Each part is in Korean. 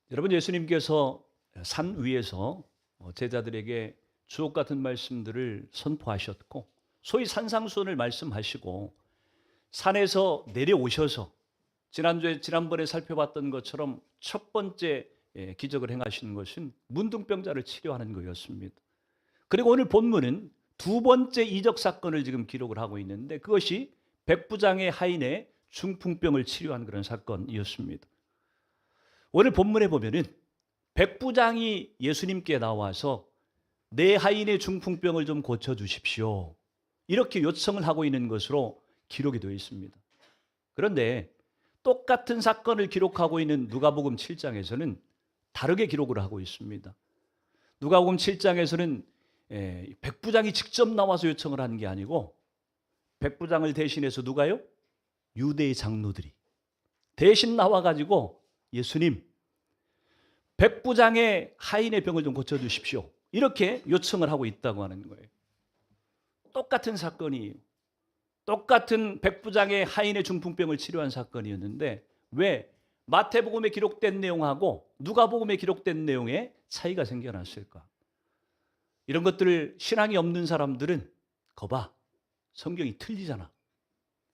여러분, 예수님께서 산 위에서 제자들에게 주옥 같은 말씀들을 선포하셨고, 소위 산상수훈을 말씀하시고 산에서 내려오셔서 지난번에 살펴봤던 것처럼 첫 번째 기적을 행하시는 것은 문둥병자를 치료하는 거였습니다. 그리고 오늘 본문은 두 번째 이적 사건을 지금 기록을 하고 있는데, 그것이 백부장의 하인의 중풍병을 치료한 그런 사건이었습니다. 오늘 본문에 보면은 백부장이 예수님께 나와서 내 하인의 중풍병을 좀 고쳐주십시오, 이렇게 요청을 하고 있는 것으로 기록이 되어 있습니다. 그런데 똑같은 사건을 기록하고 있는 누가복음 7장에서는 다르게 기록을 하고 있습니다. 누가복음 7장에서는 백부장이 직접 나와서 요청을 하는 게 아니고, 백부장을 대신해서 누가요? 유대의 장로들이 대신 나와가지고 예수님, 백부장의 하인의 병을 좀 고쳐주십시오, 이렇게 요청을 하고 있다고 하는 거예요. 똑같은 사건이에요. 똑같은 백부장의 하인의 중풍병을 치료한 사건이었는데, 왜 마태복음에 기록된 내용하고 누가복음에 기록된 내용에 차이가 생겨났을까? 이런 것들을 신앙이 없는 사람들은 거봐, 성경이 틀리잖아,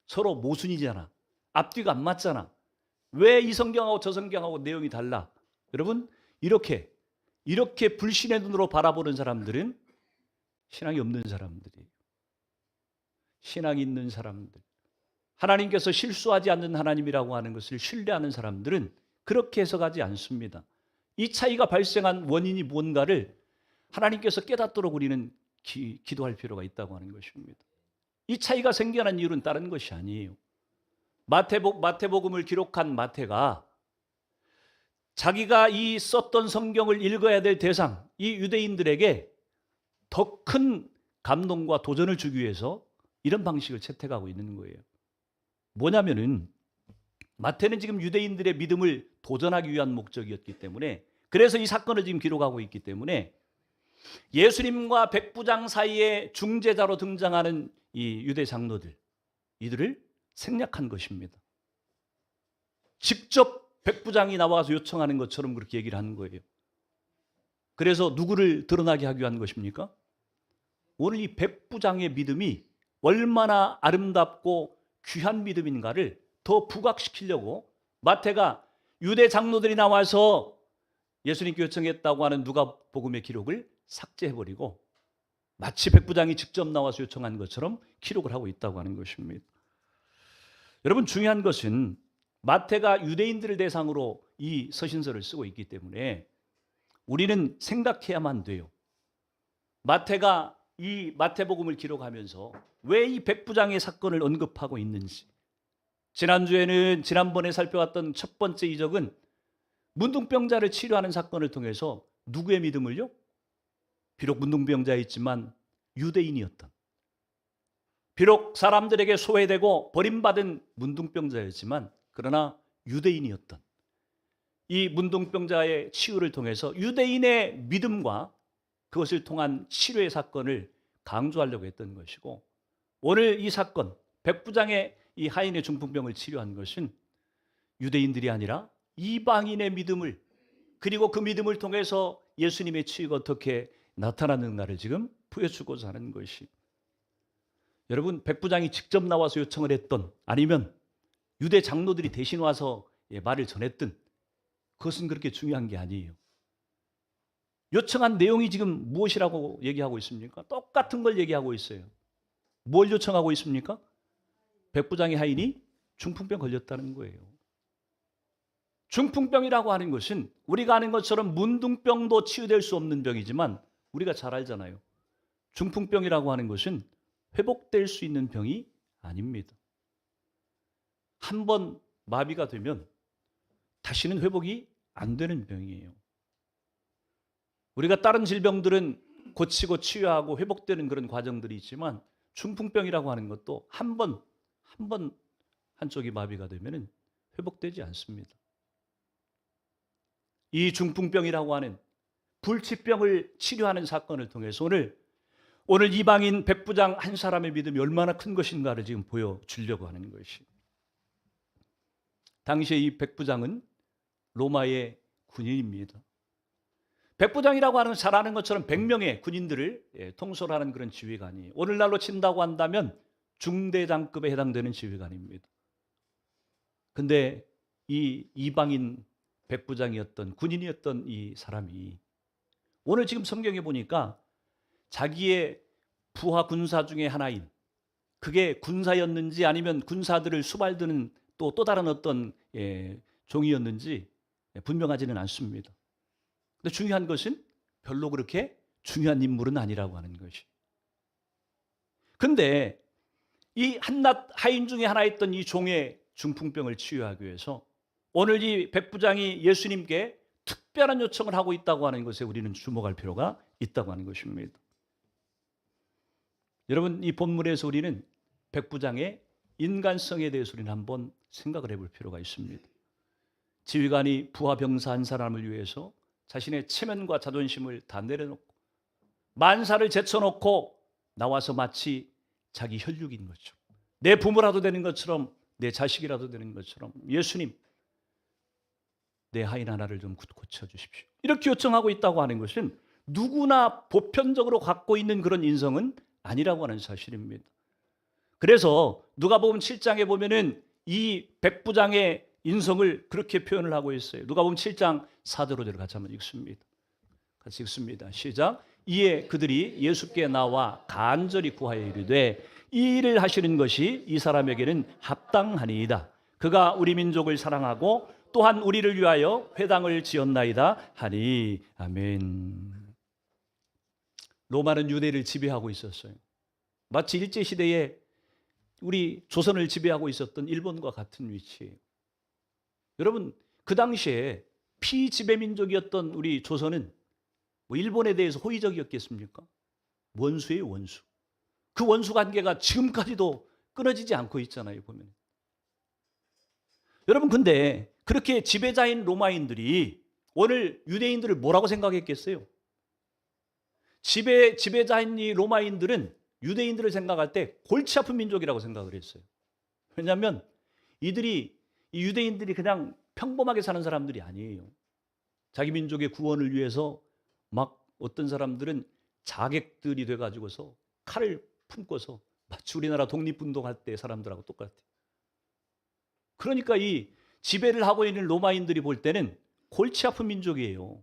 서로 모순이잖아, 앞뒤가 안 맞잖아, 왜 이 성경하고 저 성경하고 내용이 달라? 여러분, 이렇게 불신의 눈으로 바라보는 사람들은 신앙이 없는 사람들이에요. 신앙이 있는 사람들, 하나님께서 실수하지 않는 하나님이라고 하는 것을 신뢰하는 사람들은 그렇게 해석하지 않습니다. 이 차이가 발생한 원인이 뭔가를 하나님께서 깨닫도록 우리는 기도할 필요가 있다고 하는 것입니다. 이 차이가 생겨난 이유는 다른 것이 아니에요. 마태복음을 기록한 마태가 자기가 이 썼던 성경을 읽어야 될 대상, 이 유대인들에게 더 큰 감동과 도전을 주기 위해서 이런 방식을 채택하고 있는 거예요. 뭐냐면은 마태는 지금 유대인들의 믿음을 도전하기 위한 목적이었기 때문에, 그래서 이 사건을 지금 기록하고 있기 때문에 예수님과 백부장 사이에 중재자로 등장하는 이 유대 장로들, 이들을 생략한 것입니다. 직접 백부장이 나와서 요청하는 것처럼 그렇게 얘기를 하는 거예요. 그래서 누구를 드러나게 하기 위한 것입니까? 오늘 이 백부장의 믿음이 얼마나 아름답고 귀한 믿음인가를 더 부각시키려고 마태가 유대 장로들이 나와서 예수님께 요청했다고 하는 누가복음의 기록을 삭제해버리고 마치 백부장이 직접 나와서 요청한 것처럼 기록을 하고 있다고 하는 것입니다. 여러분, 중요한 것은 마태가 유대인들을 대상으로 이 서신서를 쓰고 있기 때문에 우리는 생각해야만 돼요. 마태가 이 마태복음을 기록하면서 왜 이 백부장의 사건을 언급하고 있는지. 지난번에 살펴봤던 첫 번째 이적은 문둥병자를 치료하는 사건을 통해서 누구의 믿음을요? 비록 문둥병자였지만 유대인이었던, 비록 사람들에게 소외되고 버림받은 문둥병자였지만 그러나 유대인이었던 이 문둥병자의 치유를 통해서 유대인의 믿음과 그것을 통한 치료의 사건을 강조하려고 했던 것이고, 오늘 이 사건, 백부장의 이 하인의 중풍병을 치료한 것은 유대인들이 아니라 이방인의 믿음을, 그리고 그 믿음을 통해서 예수님의 치유가 어떻게 나타나는가를 지금 보여주고자 하는 것이, 여러분, 백부장이 직접 나와서 요청을 했던, 아니면 유대 장로들이 대신 와서 말을 전했던, 그것은 그렇게 중요한 게 아니에요. 요청한 내용이 지금 무엇이라고 얘기하고 있습니까? 똑같은 걸 얘기하고 있어요. 뭘 요청하고 있습니까? 백부장의 하인이 중풍병 걸렸다는 거예요. 중풍병이라고 하는 것은 우리가 아는 것처럼 문둥병도 치유될 수 없는 병이지만, 우리가 잘 알잖아요. 중풍병이라고 하는 것은 회복될 수 있는 병이 아닙니다. 한 번 마비가 되면 다시는 회복이 안 되는 병이에요. 우리가 다른 질병들은 고치고 치유하고 회복되는 그런 과정들이 있지만, 중풍병이라고 하는 것도 한 번 한쪽이 마비가 되면 회복되지 않습니다. 이 중풍병이라고 하는 불치병을 치료하는 사건을 통해서 오늘 이방인 백부장 한 사람의 믿음이 얼마나 큰 것인가를 지금 보여주려고 하는 것이. 당시에 이 백부장은 로마의 군인입니다. 백부장이라고 하는 잘 아는 것처럼 100명의 군인들을 통솔하는 그런 지휘관이 오늘날로 친다고 한다면 중대장급에 해당되는 지휘관입니다. 근데 이 이방인 백부장이었던 군인이었던 이 사람이 오늘 지금 성경에 보니까 자기의 부하 군사 중에 하나인, 그게 군사였는지 아니면 군사들을 수발드는 또 다른 어떤 종이었는지 분명하지는 않습니다. 근데 중요한 것은 별로 그렇게 중요한 인물은 아니라고 하는 것이. 근데 이 한낱 하인 중에 하나였던 이 종의 중풍병을 치유하기 위해서 오늘 이 백부장이 예수님께 특별한 요청을 하고 있다고 하는 것에 우리는 주목할 필요가 있다고 하는 것입니다. 여러분, 이 본문에서 우리는 백부장의 인간성에 대해서 우리는 한번 생각을 해볼 필요가 있습니다. 지휘관이 부하 병사 한 사람을 위해서 자신의 체면과 자존심을 다 내려놓고 만사를 제쳐놓고 나와서 마치 자기 혈육인 것처럼, 내 부모라도 되는 것처럼, 내 자식이라도 되는 것처럼, 예수님 내 하인 하나를 좀 고쳐주십시오, 이렇게 요청하고 있다고 하는 것은 누구나 보편적으로 갖고 있는 그런 인성은 아니라고 하는 사실입니다. 그래서 누가복음 7장에 보면은 이 백부장의 인성을 그렇게 표현을 하고 있어요. 누가복음 7장 4절로 같이 한번 읽습니다. 같이 읽습니다. 시작. 이에 그들이 예수께 나와 간절히 구하여 이르되 이 일을 하시는 것이 이 사람에게는 합당하니이다. 그가 우리 민족을 사랑하고 또한 우리를 위하여 회당을 지었나이다 하니. 아멘. 로마는 유대를 지배하고 있었어요. 마치 일제시대에 우리 조선을 지배하고 있었던 일본과 같은 위치예요. 여러분, 그 당시에 피지배민족이었던 우리 조선은 뭐 일본에 대해서 호의적이었겠습니까? 원수예요, 원수. 그 원수 관계가 지금까지도 끊어지지 않고 있잖아요, 보면. 여러분, 근데 그렇게 지배자인 로마인들이 오늘 유대인들을 뭐라고 생각했겠어요? 지배자인 이 로마인들은 유대인들을 생각할 때 골치 아픈 민족이라고 생각을 했어요. 왜냐하면 이 유대인들이 그냥 평범하게 사는 사람들이 아니에요. 자기 민족의 구원을 위해서 막 어떤 사람들은 자객들이 돼가지고서 칼을 품고서 마치 우리나라 독립운동할 때 사람들하고 똑같아요. 그러니까 이 지배를 하고 있는 로마인들이 볼 때는 골치 아픈 민족이에요.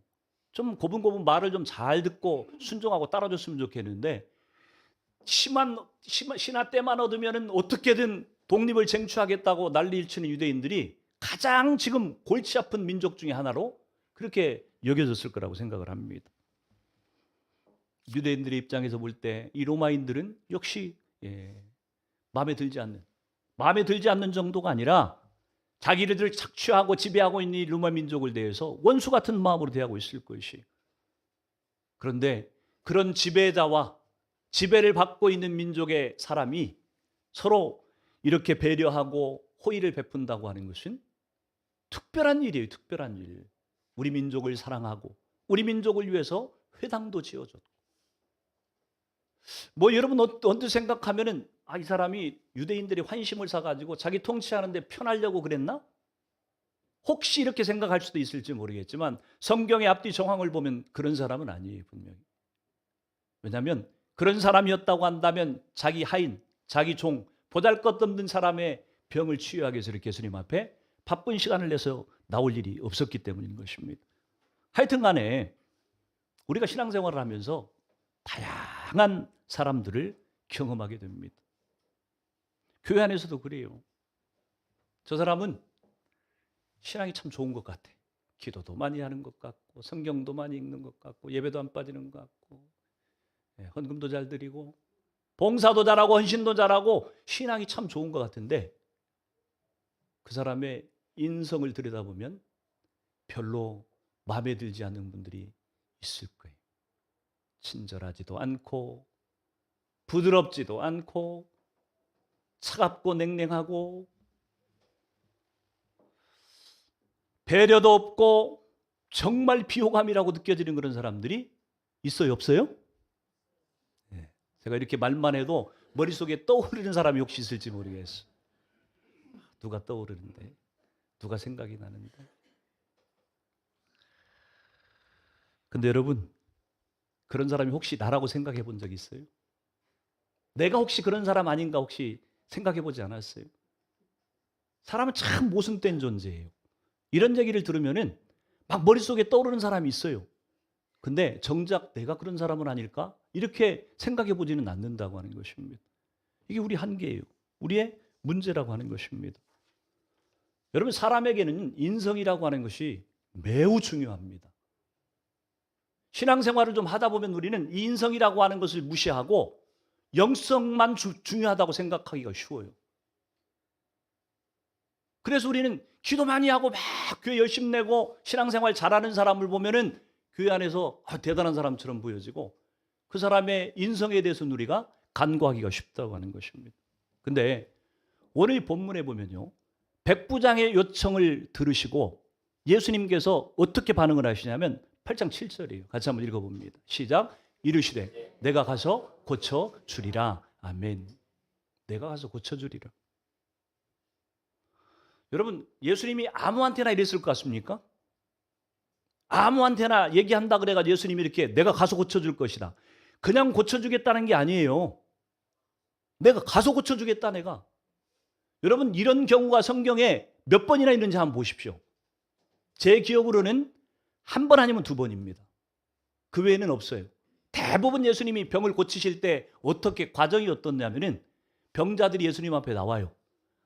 좀 고분고분 말을 좀 잘 듣고 순종하고 따라줬으면 좋겠는데 신화 때만 얻으면 어떻게든 독립을 쟁취하겠다고 난리를 치는 유대인들이 가장 지금 골치 아픈 민족 중에 하나로 그렇게 여겨졌을 거라고 생각을 합니다. 유대인들의 입장에서 볼 때 이 로마인들은 역시 마음에 들지 않는 정도가 아니라 자기들을 착취하고 지배하고 있는 이 로마 민족을 대해서 원수 같은 마음으로 대하고 있을 것이. 그런데 그런 지배자와 지배를 받고 있는 민족의 사람이 서로 이렇게 배려하고 호의를 베푼다고 하는 것은 특별한 일이에요. 특별한 일. 우리 민족을 사랑하고 우리 민족을 위해서 회당도 지어줬고. 뭐 여러분 언뜻 생각하면은 이 사람이 유대인들이 환심을 사가지고 자기 통치하는데 편하려고 그랬나? 혹시 이렇게 생각할 수도 있을지 모르겠지만 성경의 앞뒤 정황을 보면 그런 사람은 아니에요, 분명히. 왜냐하면 그런 사람이었다고 한다면 자기 하인, 자기 종, 보잘것없는 사람의 병을 치유하기 위해서 이렇게 예수님 앞에 바쁜 시간을 내서 나올 일이 없었기 때문인 것입니다. 하여튼 간에 우리가 신앙생활을 하면서 다양한 사람들을 경험하게 됩니다. 교회 안에서도 그래요. 저 사람은 신앙이 참 좋은 것 같아. 기도도 많이 하는 것 같고 성경도 많이 읽는 것 같고 예배도 안 빠지는 것 같고 헌금도 잘 드리고 봉사도 잘하고 헌신도 잘하고 신앙이 참 좋은 것 같은데 그 사람의 인성을 들여다보면 별로 마음에 들지 않는 분들이 있을 거예요. 친절하지도 않고 부드럽지도 않고 차갑고 냉랭하고 배려도 없고 정말 비호감이라고 느껴지는 그런 사람들이 있어요, 없어요? 제가 이렇게 말만 해도 머릿속에 떠오르는 사람이 혹시 있을지 모르겠어요. 누가 떠오르는데? 누가 생각이 나는데? 근데 여러분, 그런 사람이 혹시 나라고 생각해 본 적 있어요? 내가 혹시 그런 사람 아닌가 혹시 생각해 보지 않았어요? 사람은 참 모순된 존재예요. 이런 얘기를 들으면은 막 머릿속에 떠오르는 사람이 있어요. 근데 정작 내가 그런 사람은 아닐까? 이렇게 생각해 보지는 않는다고 하는 것입니다. 이게 우리 한계예요. 우리의 문제라고 하는 것입니다. 여러분, 사람에게는 인성이라고 하는 것이 매우 중요합니다. 신앙생활을 좀 하다 보면 우리는 이 인성이라고 하는 것을 무시하고 영성만 중요하다고 생각하기가 쉬워요. 그래서 우리는 기도 많이 하고 막 교회 열심히 내고 신앙생활 잘하는 사람을 보면은 교회 안에서 대단한 사람처럼 보여지고 그 사람의 인성에 대해서는 우리가 간과하기가 쉽다고 하는 것입니다. 근데 오늘 본문에 보면요, 백부장의 요청을 들으시고 예수님께서 어떻게 반응을 하시냐면 8장 7절이에요. 같이 한번 읽어봅니다. 시작. 이르시되 내가 가서 고쳐주리라. 아멘. 내가 가서 고쳐주리라. 여러분, 예수님이 아무한테나 이랬을 것 같습니까? 아무한테나 얘기한다 그래가지고 예수님이 이렇게 내가 가서 고쳐줄 것이다. 그냥 고쳐주겠다는 게 아니에요. 내가 가서 고쳐주겠다, 내가. 여러분, 이런 경우가 성경에 몇 번이나 있는지 한번 보십시오. 제 기억으로는 한 번 아니면 두 번입니다. 그 외에는 없어요. 대부분 예수님이 병을 고치실 때 어떻게 과정이 어떻냐면은 병자들이 예수님 앞에 나와요.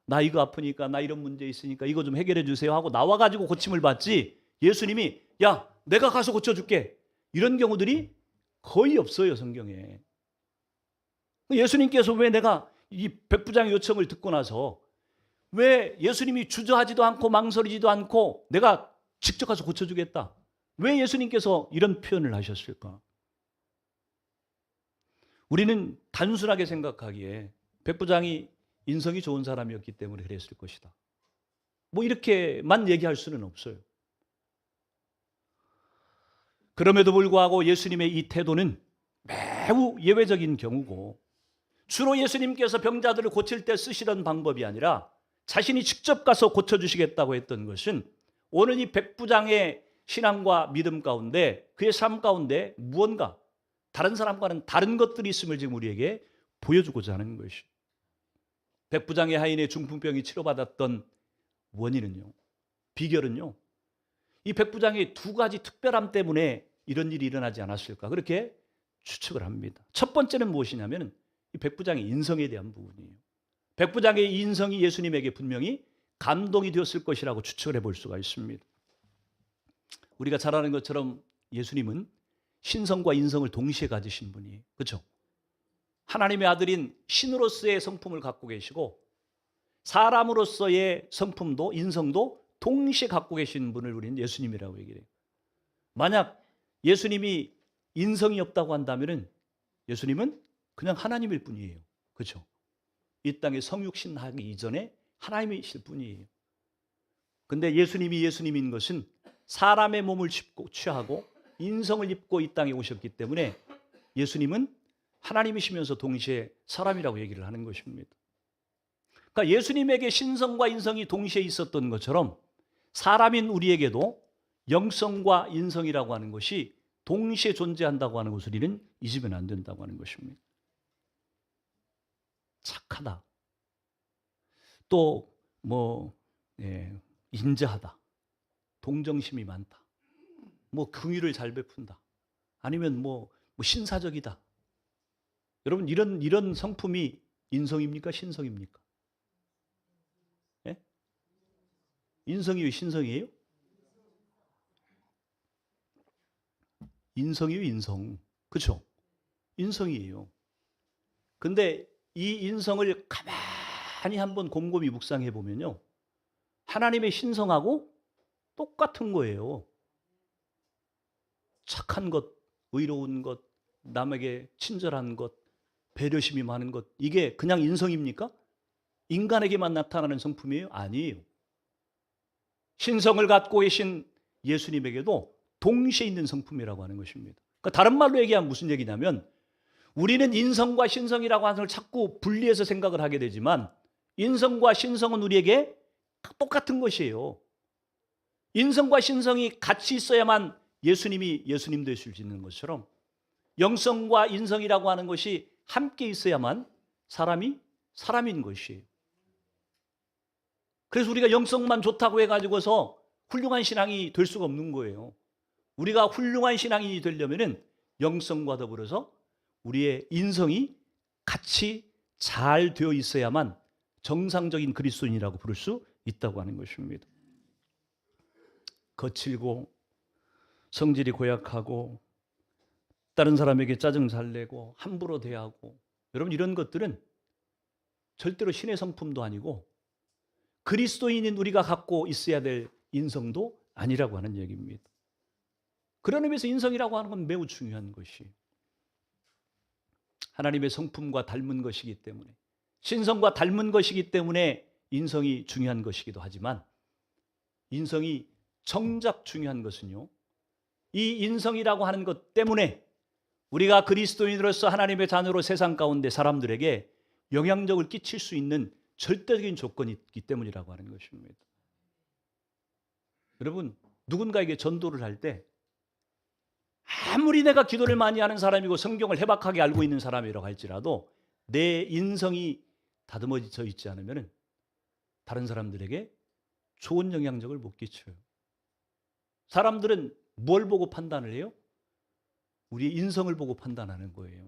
나 이거 아프니까, 나 이런 문제 있으니까 이거 좀 해결해 주세요 하고 나와가지고 고침을 받지, 예수님이 야 내가 가서 고쳐줄게 이런 경우들이 거의 없어요, 성경에. 예수님께서 왜 내가 이 백부장의 요청을 듣고 나서 왜 예수님이 주저하지도 않고 망설이지도 않고 내가 직접 가서 고쳐주겠다, 왜 예수님께서 이런 표현을 하셨을까? 우리는 단순하게 생각하기에 백부장이 인성이 좋은 사람이었기 때문에 그랬을 것이다, 뭐 이렇게만 얘기할 수는 없어요. 그럼에도 불구하고 예수님의 이 태도는 매우 예외적인 경우고, 주로 예수님께서 병자들을 고칠 때 쓰시던 방법이 아니라 자신이 직접 가서 고쳐주시겠다고 했던 것은 오늘 이 백부장의 신앙과 믿음 가운데, 그의 삶 가운데 무언가 다른 사람과는 다른 것들이 있음을 지금 우리에게 보여주고자 하는 것이죠. 백부장의 하인의 중풍병이 치료받았던 원인은요, 비결은요, 이 백부장의 두 가지 특별함 때문에 이런 일이 일어나지 않았을까, 그렇게 추측을 합니다. 첫 번째는 무엇이냐면 이 백부장의 인성에 대한 부분이에요. 백부장의 인성이 예수님에게 분명히 감동이 되었을 것이라고 추측을 해볼 수가 있습니다. 우리가 잘 아는 것처럼 예수님은 신성과 인성을 동시에 가지신 분이에요. 그렇죠? 하나님의 아들인 신으로서의 성품을 갖고 계시고 사람으로서의 성품도 인성도 동시에 갖고 계신 분을 우리는 예수님이라고 얘기를 해요. 만약 예수님이 인성이 없다고 한다면 예수님은 그냥 하나님일 뿐이에요. 그렇죠? 이 땅에 성육신 하기 이전에 하나님이실 뿐이에요. 근데 예수님이 예수님인 것은 사람의 몸을 취하고 인성을 입고 이 땅에 오셨기 때문에 예수님은 하나님이시면서 동시에 사람이라고 얘기를 하는 것입니다. 그러니까 예수님에게 신성과 인성이 동시에 있었던 것처럼 사람인 우리에게도 영성과 인성이라고 하는 것이 동시에 존재한다고 하는 것을 우리는 잊으면 안 된다고 하는 것입니다. 착하다, 또 인자하다, 동정심이 많다, 긍휼을 잘 베푼다, 아니면 신사적이다. 여러분, 이런 성품이 인성입니까, 신성입니까? 예? 인성이에요, 신성이에요? 인성이에요, 인성. 그렇죠? 인성이에요. 근데 이 인성을 가만히 한번 곰곰이 묵상해 보면요, 하나님의 신성하고 똑같은 거예요. 착한 것, 의로운 것, 남에게 친절한 것, 배려심이 많은 것, 이게 그냥 인성입니까? 인간에게만 나타나는 성품이에요? 아니에요. 신성을 갖고 계신 예수님에게도 동시에 있는 성품이라고 하는 것입니다. 그러니까 다른 말로 얘기하면 무슨 얘기냐면, 우리는 인성과 신성이라고 하는 걸 자꾸 분리해서 생각을 하게 되지만 인성과 신성은 우리에게 똑같은 것이에요. 인성과 신성이 같이 있어야만 예수님이 예수님 되실 수 있는 것처럼 영성과 인성이라고 하는 것이 함께 있어야만 사람이 사람인 것이에요. 그래서 우리가 영성만 좋다고 해가지고서 훌륭한 신앙이 될 수가 없는 거예요. 우리가 훌륭한 신앙인이 되려면은 영성과 더불어서 우리의 인성이 같이 잘 되어 있어야만 정상적인 그리스도인이라고 부를 수 있다고 하는 것입니다. 거칠고 성질이 고약하고 다른 사람에게 짜증 잘 내고 함부로 대하고, 여러분 이런 것들은 절대로 신의 성품도 아니고 그리스도인인 우리가 갖고 있어야 될 인성도 아니라고 하는 얘기입니다. 그런 의미에서 인성이라고 하는 건 매우 중요한 것이 하나님의 성품과 닮은 것이기 때문에, 신성과 닮은 것이기 때문에 인성이 중요한 것이기도 하지만, 인성이 정작 중요한 것은요, 이 인성이라고 하는 것 때문에 우리가 그리스도인으로서 하나님의 자녀로 세상 가운데 사람들에게 영향력을 끼칠 수 있는 절대적인 조건이 있기 때문이라고 하는 것입니다. 여러분, 누군가에게 전도를 할 때 아무리 내가 기도를 많이 하는 사람이고 성경을 해박하게 알고 있는 사람이라고 할지라도 내 인성이 다듬어져 있지 않으면 다른 사람들에게 좋은 영향력을 못 끼쳐요. 사람들은 뭘 보고 판단을 해요? 우리의 인성을 보고 판단하는 거예요.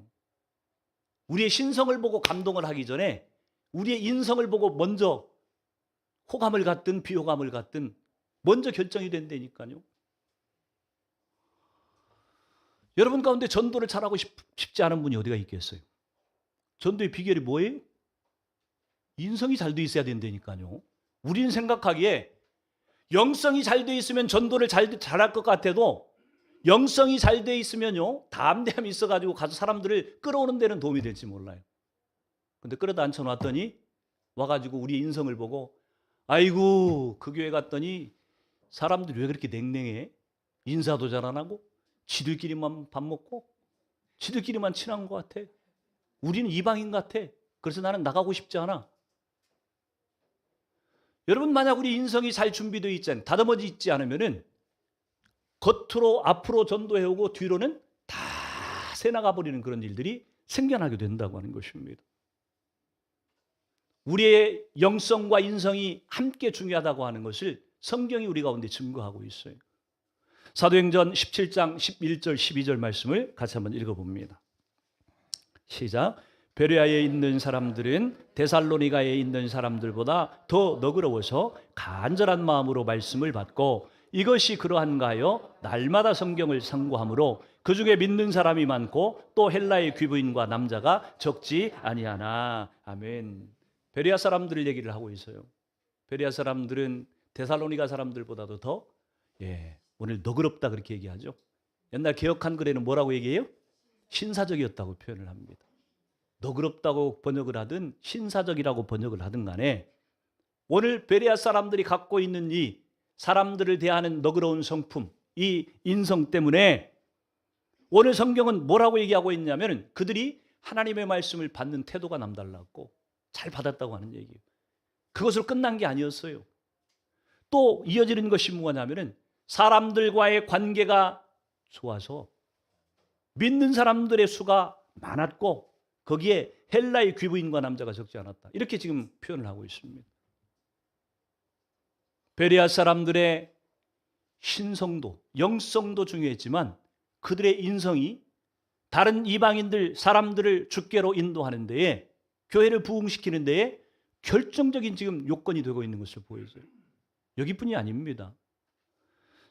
우리의 신성을 보고 감동을 하기 전에 우리의 인성을 보고 먼저 호감을 갖든 비호감을 갖든 먼저 결정이 된다니까요. 여러분 가운데 전도를 잘하고 싶지 않은 분이 어디가 있겠어요? 전도의 비결이 뭐예요? 인성이 잘 돼 있어야 된다니까요. 우리는 생각하기에 영성이 잘 돼 있으면 전도를 잘할 것 같아도, 영성이 잘 돼 있으면요, 담대함이 있어가지고 가서 사람들을 끌어오는 데는 도움이 될지 몰라요. 근데 끌어다 앉혀놨더니 와가지고 우리 인성을 보고, 아이고 그 교회 갔더니 사람들이 왜 그렇게 냉랭해? 인사도 잘 안 하고 지들끼리만 밥 먹고 지들끼리만 친한 것 같아. 우리는 이방인 같아. 그래서 나는 나가고 싶지 않아. 여러분, 만약 우리 인성이 잘 준비되어 있지 않, 다듬어져 있지 않으면은 겉으로 앞으로 전도해오고 뒤로는 다 새나가 버리는 그런 일들이 생겨나게 된다고 하는 것입니다. 우리의 영성과 인성이 함께 중요하다고 하는 것을 성경이 우리 가운데 증거하고 있어요. 사도행전 17장 11절 12절 말씀을 같이 한번 읽어봅니다. 시작. 베레아에 있는 사람들은 데살로니가에 있는 사람들보다 더 너그러워서 간절한 마음으로 말씀을 받고, 이것이 그러한가요? 날마다 성경을 상고하므로 그 중에 믿는 사람이 많고 또 헬라의 귀부인과 남자가 적지 아니하나. 아멘. 베레아 사람들 얘기를 하고 있어요. 베레아 사람들은 데살로니가 사람들보다도 더 오늘 너그럽다 그렇게 얘기하죠. 옛날 개역 한글에는 뭐라고 얘기해요? 신사적이었다고 표현을 합니다. 너그럽다고 번역을 하든 신사적이라고 번역을 하든 간에 오늘 베레아 사람들이 갖고 있는 이 사람들을 대하는 너그러운 성품, 이 인성 때문에 오늘 성경은 뭐라고 얘기하고 있냐면 그들이 하나님의 말씀을 받는 태도가 남달랐고 잘 받았다고 하는 얘기예요. 그것으로 끝난 게 아니었어요. 또 이어지는 것이 뭐냐면은 사람들과의 관계가 좋아서 믿는 사람들의 수가 많았고 거기에 헬라의 귀부인과 남자가 적지 않았다. 이렇게 지금 표현을 하고 있습니다. 베레아 사람들의 신성도, 영성도 중요했지만 그들의 인성이 다른 이방인들, 사람들을 주께로 인도하는 데에, 교회를 부흥시키는 데에 결정적인 지금 요건이 되고 있는 것을 보여줘요. 여기뿐이 아닙니다.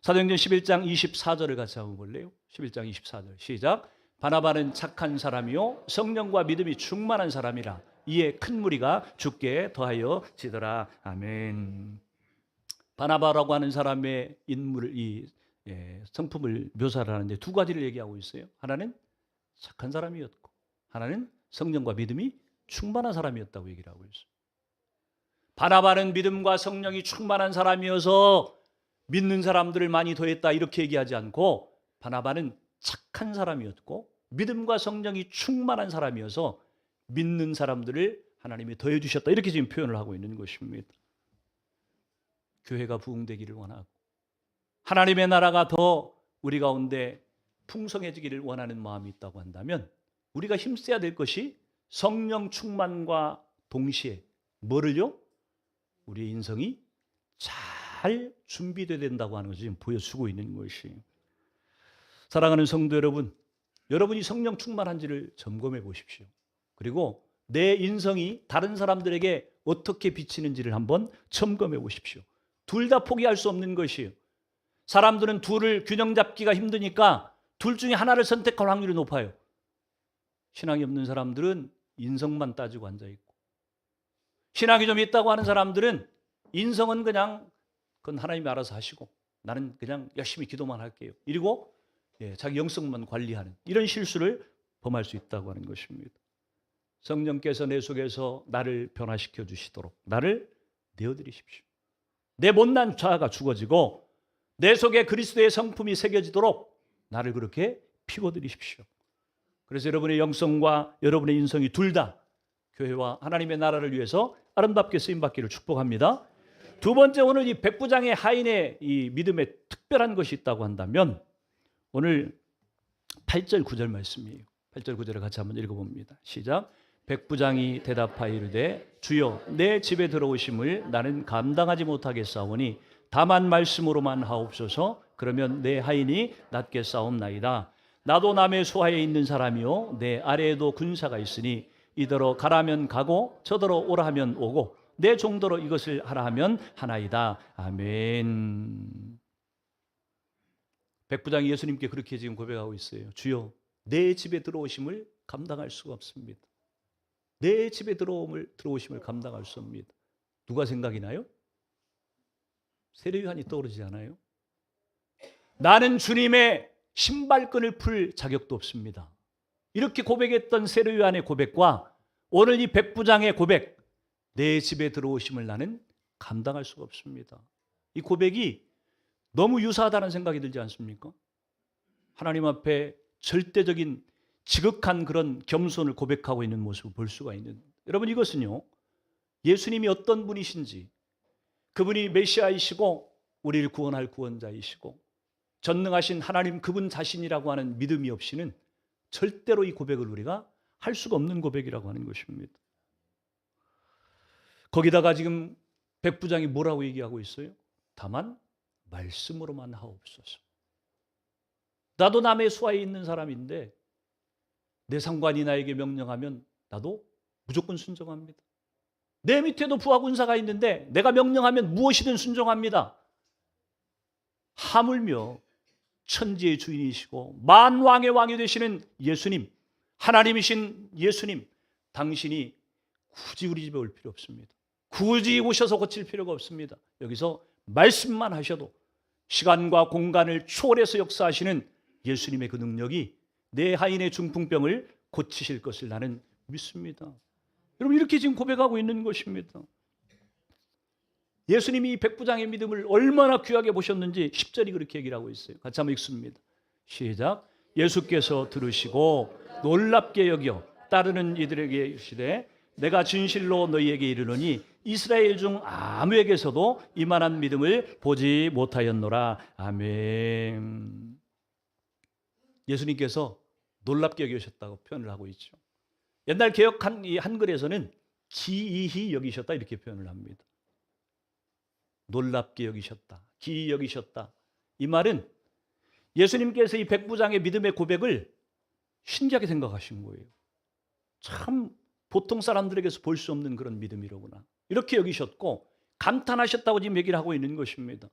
사도행전 11장 24절을 같이 한번 볼래요? 11장 24절 시작. 바나바는 착한 사람이요 성령과 믿음이 충만한 사람이라 이에 큰 무리가 주께 더하여 지더라. 아멘. 바나바라고 하는 사람의 인물을, 성품을 묘사를 하는데 두 가지를 얘기하고 있어요. 하나는 착한 사람이었고 하나는 성령과 믿음이 충만한 사람이었다고 얘기를 하고 있어요. 바나바는 믿음과 성령이 충만한 사람이어서 믿는 사람들을 많이 더했다 이렇게 얘기하지 않고, 바나바는 착한 사람이었고 믿음과 성령이 충만한 사람이어서 믿는 사람들을 하나님이 더해 주셨다 이렇게 지금 표현을 하고 있는 것입니다. 교회가 부흥되기를 원하고 하나님의 나라가 더 우리 가운데 풍성해지기를 원하는 마음이 있다고 한다면 우리가 힘써야 될 것이 성령 충만과 동시에 뭐를요? 우리의 인성이 잘 준비되어야 된다고 하는 것을 지금 보여주고 있는 것이. 사랑하는 성도 여러분, 여러분이 성령 충만한지를 점검해 보십시오. 그리고 내 인성이 다른 사람들에게 어떻게 비치는지를 한번 점검해 보십시오. 둘 다 포기할 수 없는 것이에요. 사람들은 둘을 균형 잡기가 힘드니까 둘 중에 하나를 선택할 확률이 높아요. 신앙이 없는 사람들은 인성만 따지고 앉아있고, 신앙이 좀 있다고 하는 사람들은 인성은 그냥 그건 하나님이 알아서 하시고 나는 그냥 열심히 기도만 할게요. 이러고 자기 영성만 관리하는 이런 실수를 범할 수 있다고 하는 것입니다. 성령께서 내 속에서 나를 변화시켜 주시도록 나를 내어드리십시오. 내 못난 자아가 죽어지고 내 속에 그리스도의 성품이 새겨지도록 나를 그렇게 피워드리십시오. 그래서 여러분의 영성과 여러분의 인성이 둘 다 교회와 하나님의 나라를 위해서 아름답게 쓰임받기를 축복합니다. 두 번째, 오늘 이 백부장의 하인의 이 믿음에 특별한 것이 있다고 한다면 오늘 8절 9절 말씀이에요. 8절 9절을 같이 한번 읽어봅니다. 시작. 백부장이 대답하여 이르되 주여 내 집에 들어오심을 나는 감당하지 못하겠사오니 다만 말씀으로만 하옵소서. 그러면 내 하인이 낫게 싸움나이다. 나도 남의 소하에 있는 사람이요 내 아래에도 군사가 있으니 이더러 가라면 가고 저더러 오라 하면 오고 내 종더러 이것을 하라 하면 하나이다. 아멘. 백부장이 예수님께 그렇게 지금 고백하고 있어요. 주여 내 집에 들어오심을 감당할 수가 없습니다. 내 집에 들어오심을 감당할 수 없습니다. 누가 생각이 나요? 세례요한이 떠오르지 않아요? 나는 주님의 신발끈을 풀 자격도 없습니다. 이렇게 고백했던 세례요한의 고백과 오늘 이 백부장의 고백, 내 집에 들어오심을 나는 감당할 수가 없습니다. 이 고백이 너무 유사하다는 생각이 들지 않습니까? 하나님 앞에 절대적인 지극한 그런 겸손을 고백하고 있는 모습을 볼 수가 있는. 여러분, 이것은요 예수님이 어떤 분이신지, 그분이 메시아이시고 우리를 구원할 구원자이시고 전능하신 하나님 그분 자신이라고 하는 믿음이 없이는 절대로 이 고백을 우리가 할 수가 없는 고백이라고 하는 것입니다. 거기다가 지금 백부장이 뭐라고 얘기하고 있어요? 다만 말씀으로만 하옵소서. 나도 남의 수하에 있는 사람인데 내 상관이 나에게 명령하면 나도 무조건 순종합니다. 내 밑에도 부하 군사가 있는데 내가 명령하면 무엇이든 순종합니다. 하물며 천지의 주인이시고 만왕의 왕이 되시는 예수님, 하나님이신 예수님, 당신이 굳이 우리 집에 올 필요 없습니다. 굳이 오셔서 고칠 필요가 없습니다. 여기서 말씀만 하셔도 시간과 공간을 초월해서 역사하시는 예수님의 그 능력이 내 하인의 중풍병을 고치실 것을 나는 믿습니다. 여러분, 이렇게 지금 고백하고 있는 것입니다. 예수님이 이 백부장의 믿음을 얼마나 귀하게 보셨는지 10절이 그렇게 얘기를 하고 있어요. 같이 한번 읽습니다. 시작. 예수께서 들으시고 놀랍게 여겨 따르는 이들에게 이르시되 내가 진실로 너희에게 이르노니 이스라엘 중 아무에게서도 이만한 믿음을 보지 못하였노라. 아멘. 예수님께서 놀랍게 여기셨다고 표현을 하고 있죠. 옛날 개역 한글에서는 기이히 여기셨다 이렇게 표현을 합니다. 놀랍게 여기셨다, 기이히 여기셨다. 이 말은 예수님께서 이 백부장의 믿음의 고백을 신기하게 생각하신 거예요. 참 보통 사람들에게서 볼 수 없는 그런 믿음이로구나. 이렇게 여기셨고 감탄하셨다고 지금 얘기를 하고 있는 것입니다.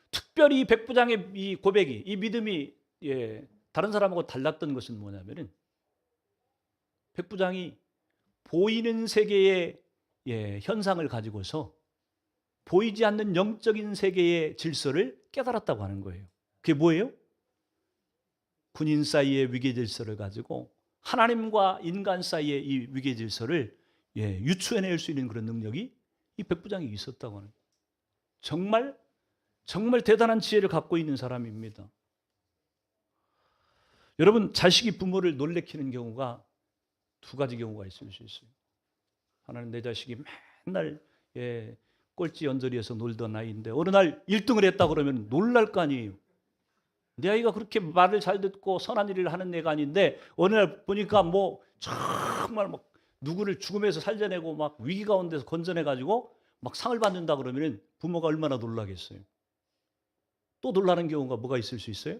특별히 이 백부장의 이 고백이, 이 믿음이 다른 사람하고 달랐던 것은 뭐냐면은 백부장이 보이는 세계의 현상을 가지고서 보이지 않는 영적인 세계의 질서를 깨달았다고 하는 거예요. 그게 뭐예요? 군인 사이의 위계 질서를 가지고 하나님과 인간 사이의 이 위계 질서를 유추해낼 수 있는 그런 능력이 이 백부장이 있었다고 하는 거예요. 정말 대단한 지혜를 갖고 있는 사람입니다. 여러분, 자식이 부모를 놀래키는 경우가 두 가지 경우가 있을 수 있어요. 하나는 내 자식이 맨날 꼴찌 언저리에서 놀던 아이인데 어느 날 1등을 했다 그러면 놀랄 거 아니에요. 내 아이가 그렇게 말을 잘 듣고 선한 일을 하는 애가 아닌데 어느 날 보니까 뭐 정말 막 누구를 죽음에서 살려내고 막 위기 가운데서 건져내 가지고 막 상을 받는다 그러면은 부모가 얼마나 놀라겠어요. 또 놀라는 경우가 뭐가 있을 수 있어요?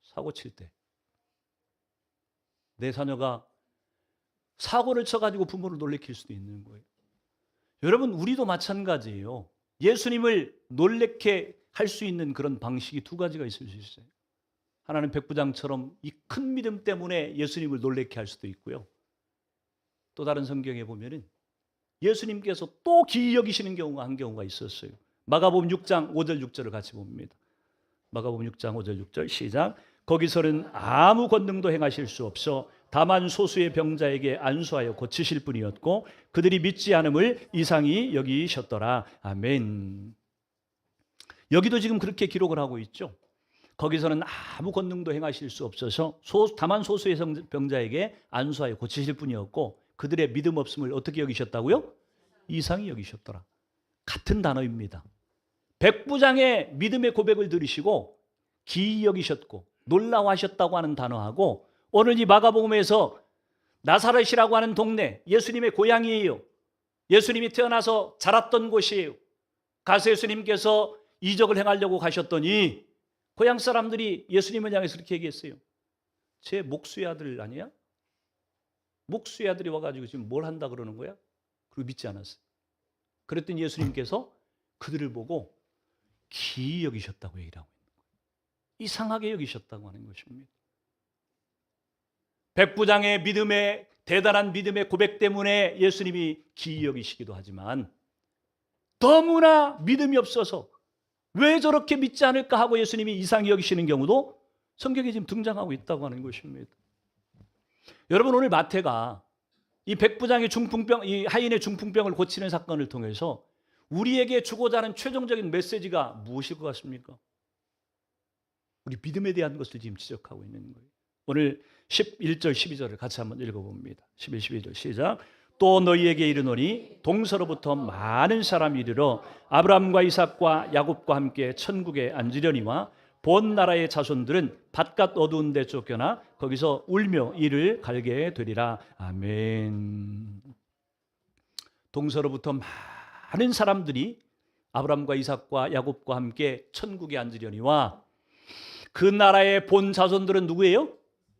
사고 칠 때. 내 자녀가 사고를 쳐 가지고 부모를 놀래킬 수도 있는 거예요. 여러분, 우리도 마찬가지예요. 예수님을 놀래게 할 수 있는 그런 방식이 두 가지가 있을 수 있어요. 하나는 백부장처럼 이 큰 믿음 때문에 예수님을 놀래게 할 수도 있고요. 또 다른 성경에 보면은 예수님께서 또 기이 여기시는 경우가 한 경우가 있었어요. 마가복음 6장 5절 6절을 같이 봅니다. 마가복음 6장 5절 6절 시작. 거기서는 아무 권능도 행하실 수 없어 다만 소수의 병자에게 안수하여 고치실 뿐이었고 그들이 믿지 않음을 이상히 여기셨더라. 아멘. 여기도 지금 그렇게 기록을 하고 있죠. 거기서는 아무 권능도 행하실 수 없어서 다만 소수의 병자에게 안수하여 고치실 뿐이었고 그들의 믿음 없음을 어떻게 여기셨다고요? 이상히 여기셨더라. 같은 단어입니다. 백부장의 믿음의 고백을 들으시고 기이 여기셨고 놀라워하셨다고 하는 단어하고 오늘 이 마가복음에서 나사렛이라고 하는 동네, 예수님의 고향이에요. 예수님이 태어나서 자랐던 곳이에요. 가서 예수님께서 이적을 행하려고 가셨더니 고향 사람들이 예수님을 향해서 이렇게 얘기했어요. 제 목수의 아들 아니야? 목수의 아들이 와가지고 지금 뭘 한다 그러는 거야? 그리고 믿지 않았어요. 그랬더니 예수님께서 그들을 보고 기이 여기셨다고 얘기를 하고 있는 거예요. 이상하게 여기셨다고 하는 것입니다. 백부장의 믿음의 대단한 믿음의 고백 때문에 예수님이 기이 여기시기도 하지만 너무나 믿음이 없어서 왜 저렇게 믿지 않을까 하고 예수님이 이상히 여기시는 경우도 성경에 지금 등장하고 있다고 하는 것입니다. 여러분, 오늘 마태가 이 백부장의 중풍병, 이 하인의 중풍병을 고치는 사건을 통해서 우리에게 주고자 하는 최종적인 메시지가 무엇일 것 같습니까? 우리 믿음에 대한 것을 지금 지적하고 있는 거예요. 오늘 11절 12절을 같이 한번 읽어봅니다. 11, 12절 시작. 또 너희에게 이르노니 동서로부터 많은 사람이 이르러 아브라함과 이삭과 야곱과 함께 천국에 앉으려니와 본 나라의 자손들은 바깥 어두운 데 쫓겨나 거기서 울며 이를 갈게 되리라. 아멘. 동서로부터 많은 사람들이 아브라함과 이삭과 야곱과 함께 천국에 앉으려니와 그 나라의 본 자손들은 누구예요?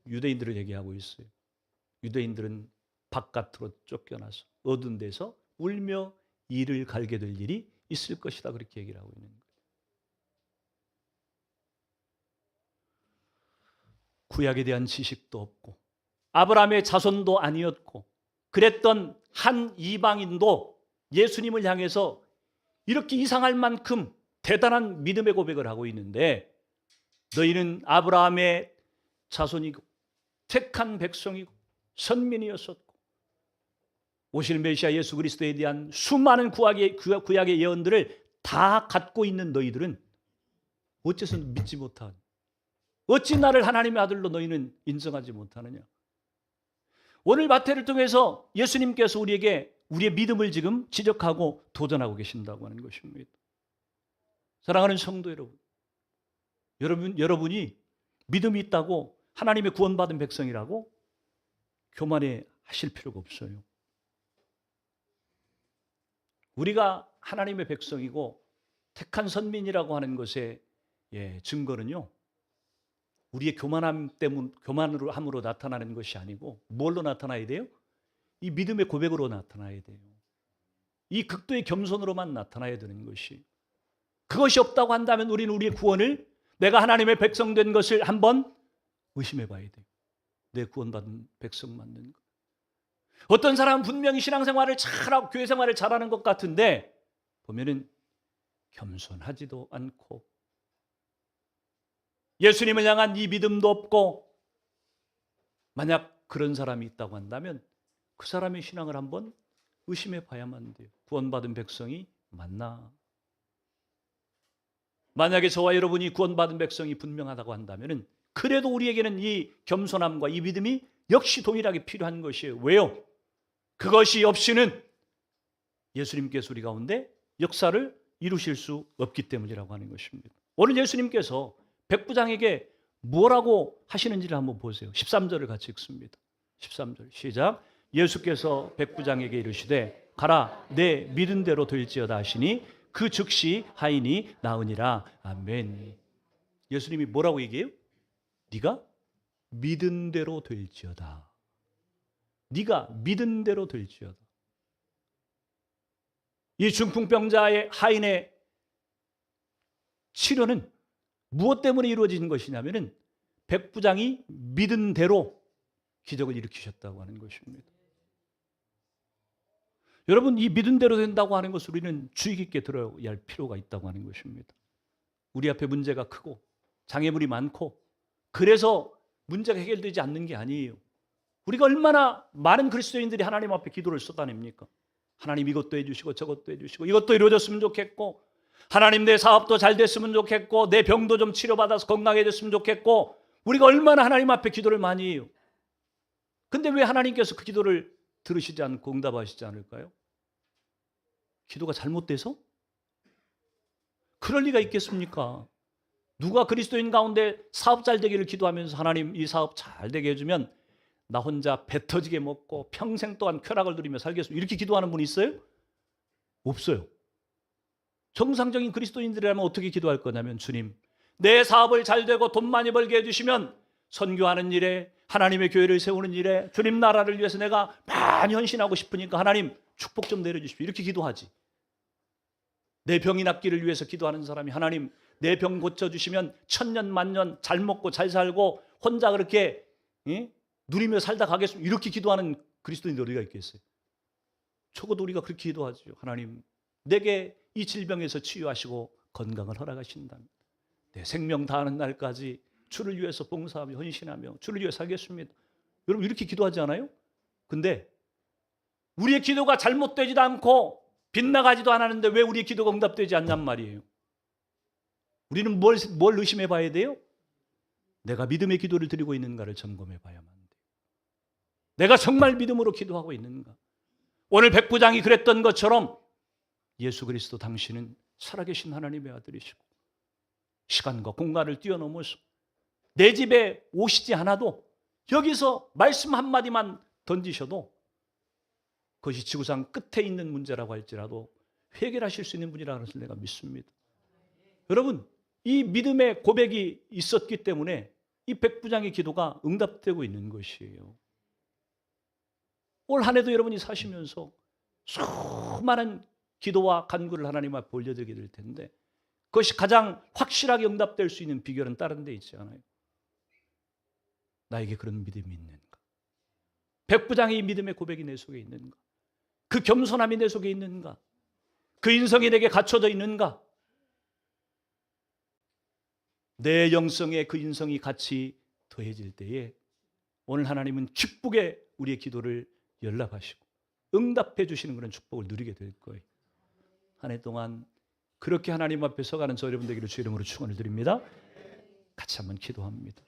유대인들을 얘기하고 있어요. 유대인들은 바깥으로 쫓겨나서 어두운 데서 울며 이를 갈게 될 일이 있을 것이다. 그렇게 얘기를 하고 있는 거예요. 구약에 대한 지식도 없고 아브라함의 자손도 아니었고 그랬던 한 이방인도 예수님을 향해서 이렇게 이상할 만큼 대단한 믿음의 고백을 하고 있는데 너희는 아브라함의 자손이고 택한 백성이고 선민이었었고 오실 메시아 예수 그리스도에 대한 수많은 구약의 예언들을 다 갖고 있는 너희들은 어째서 믿지 못하느냐? 어찌 나를 하나님의 아들로 너희는 인정하지 못하느냐? 오늘 마태를 통해서 예수님께서 우리에게 우리의 믿음을 지금 지적하고 도전하고 계신다고 하는 것입니다. 사랑하는 성도 여러분, 여러분이 믿음이 있다고 하나님의 구원받은 백성이라고 교만해 하실 필요가 없어요. 우리가 하나님의 백성이고 택한 선민이라고 하는 것의 증거는요, 우리의 교만으로 함으로 나타나는 것이 아니고 뭘로 나타나야 돼요? 이 믿음의 고백으로 나타나야 돼요. 이 극도의 겸손으로만 나타나야 되는 것이. 그것이 없다고 한다면 우리는 우리의 구원을 내가 하나님의 백성 된 것을 한번 의심해 봐야 돼요. 내 구원받은 백성 맞는 것. 어떤 사람은 분명히 신앙생활을 잘하고 교회 생활을 잘하는 것 같은데 보면은 겸손하지도 않고 예수님을 향한 이 믿음도 없고 만약 그런 사람이 있다고 한다면 그 사람의 신앙을 한번 의심해 봐야만 돼요. 구원받은 백성이 맞나? 만약에 저와 여러분이 구원받은 백성이 분명하다고 한다면 그래도 우리에게는 이 겸손함과 이 믿음이 역시 동일하게 필요한 것이에요. 왜요? 그것이 없이는 예수님께서 우리 가운데 역사를 이루실 수 없기 때문이라고 하는 것입니다. 오늘 예수님께서 백부장에게 뭐라고 하시는지를 한번 보세요. 13절을 같이 읽습니다. 13절 시작. 예수께서 백부장에게 이르시되 가라 내 믿은 대로 될지어다 하시니 그 즉시 하인이 나으니라. 아멘. 예수님이 뭐라고 얘기해요? 네가 믿은 대로 될지어다. 네가 믿은 대로 될지어다. 이 중풍병자의 하인의 치료는 무엇 때문에 이루어진 것이냐면은 백부장이 믿은 대로 기적을 일으키셨다고 하는 것입니다. 여러분, 이 믿은 대로 된다고 하는 것을 우리는 주의 깊게 들어야 할 필요가 있다고 하는 것입니다. 우리 앞에 문제가 크고 장애물이 많고 그래서 문제가 해결되지 않는 게 아니에요. 우리가 얼마나 많은 그리스도인들이 하나님 앞에 기도를 쏟아냅니까? 하나님 이것도 해주시고 저것도 해주시고 이것도 이루어졌으면 좋겠고 하나님 내 사업도 잘 됐으면 좋겠고 내 병도 좀 치료받아서 건강해졌으면 좋겠고 우리가 얼마나 하나님 앞에 기도를 많이 해요. 근데 왜 하나님께서 그 기도를 들으시지 않고 응답하시지 않을까요? 기도가 잘못돼서? 그럴 리가 있겠습니까? 누가 그리스도인 가운데 사업 잘 되기를 기도하면서 하나님 이 사업 잘 되게 해주면 나 혼자 배 터지게 먹고 평생 동안 쾌락을 누리며 살겠습니다. 이렇게 기도하는 분이 있어요? 없어요. 정상적인 그리스도인들이라면 어떻게 기도할 거냐면 주님 내 사업을 잘 되고 돈 많이 벌게 해주시면 선교하는 일에 하나님의 교회를 세우는 일에 주님 나라를 위해서 내가 많이 헌신하고 싶으니까 하나님 축복 좀 내려주십시오. 이렇게 기도하지. 내 병이 낫기를 위해서 기도하는 사람이 하나님 내 병 고쳐주시면 천년 만년 잘 먹고 잘 살고 혼자 그렇게 누리며 살다 가겠습니다. 이렇게 기도하는 그리스도인들 어디가 있겠어요? 적어도 우리가 그렇게 기도하죠. 하나님 내게 이 질병에서 치유하시고 건강을 허락하신다면 내 생명 다하는 날까지 주를 위해서 봉사하며 헌신하며 주를 위해 살겠습니다. 여러분 이렇게 기도하지 않아요? 근데 우리의 기도가 잘못되지도 않고 빗나가지도 않았는데 왜 우리의 기도가 응답되지 않냔 말이에요. 우리는 뭘 의심해 봐야 돼요? 내가 믿음의 기도를 드리고 있는가를 점검해 봐야만 돼요. 내가 정말 믿음으로 기도하고 있는가? 오늘 백부장이 그랬던 것처럼 예수 그리스도 당신은 살아계신 하나님의 아들이시고 시간과 공간을 뛰어넘어서 내 집에 오시지 않아도 여기서 말씀 한마디만 던지셔도 그것이 지구상 끝에 있는 문제라고 할지라도 해결하실 수 있는 분이라는 것을 내가 믿습니다. 여러분 이 믿음의 고백이 있었기 때문에 이 백부장의 기도가 응답되고 있는 것이에요. 올 한 해도 여러분이 사시면서 수많은 기도와 간구를 하나님 앞에 올려드리게 될 텐데 그것이 가장 확실하게 응답될 수 있는 비결은 다른 데 있지 않아요? 나에게 그런 믿음이 있는가? 백부장의 믿음의 고백이 내 속에 있는가? 그 겸손함이 내 속에 있는가? 그 인성이 내게 갖춰져 있는가? 내 영성에 그 인성이 같이 더해질 때에 오늘 하나님은 기쁘게 우리의 기도를 연락하시고 응답해 주시는 그런 축복을 누리게 될 거예요. 한 해 동안 그렇게 하나님 앞에 서가는 저 여러분 되기를 주의 이름으로 축원을 드립니다. 같이 한번 기도합니다.